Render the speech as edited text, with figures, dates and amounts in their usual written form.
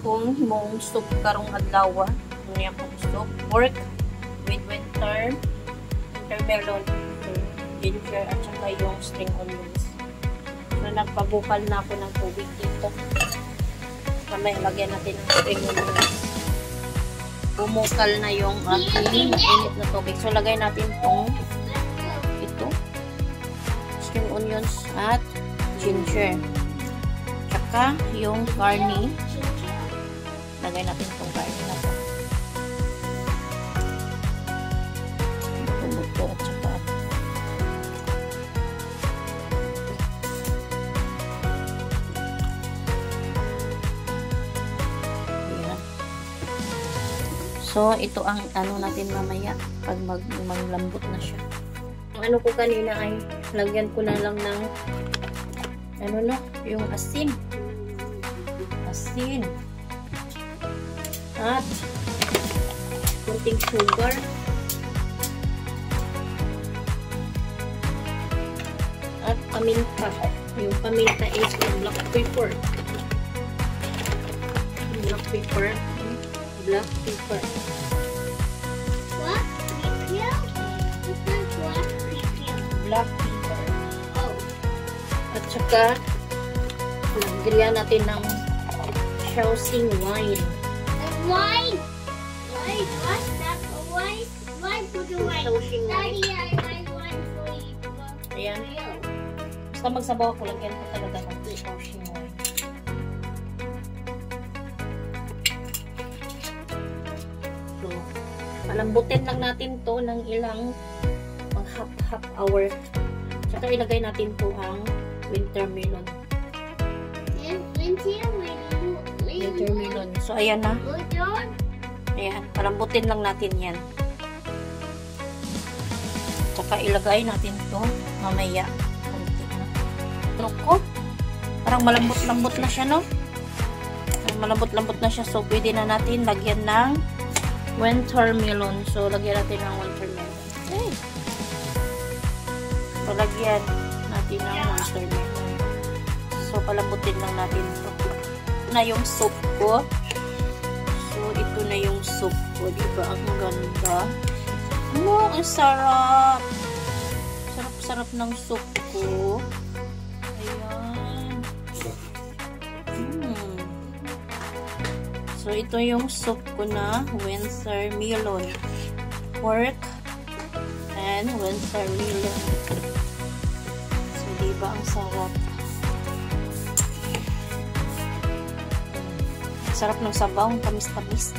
akong mong soup karong adlaw. Ano yung akong soup? Pork with winter melon, ginger, at saka yung spring onions. So, nagpabukal na ako ng tubig dito. Mamaya, lagyan natin ng spring onions. Bumukal na yung aking init na tubig. So, lagay natin itong spring onions at ginger. Tsaka yung garni. Lagay natin itong garni na to. Buto at tsaka ayan. So, ito ang ano natin mamaya pag maglambot na siya. Ang ano ko kanina ay lagyan ko na lang ng yung asin at kunting sugar at paminta. Yung paminta is black pepper. What? Pepper. Black pepper. Oh. At saka lagyan natin ng Shaoxing wine. Wine? Wine? What's that? Wine? Wine for the wine. Shaoxing wine. Daddy, I want wine for you. Ayan. Basta magsabaw ko, lagyan ko talaga ng Shaoxing wine. So, palambutin lang natin to ng ilang half hour. Tsaka ilagay natin to ang winter melon. Winter melon. So, ayan na. Ayan. Palambutin lang natin yan. Tsaka ilagay natin to mamaya. Ko. Parang malambot-lambot na siya, no? Malambot-lambot na siya. So, pwede na natin lagyan ng winter melon. So, lagyan natin ng winter melon. Okay. So, lagyan natin ng winter melon. So, palambutin lang natin ito. Ito na yung soup ko. So, ito na yung soup ko. Diba? Ang ganda. Ang sarap. Sarap-sarap ng soup ko. Ayan. So, ito yung soup ko na winter melon. Pork and winter melon. So, diba? Ang sarap. Sarap ng sabaw, tamis-tamis.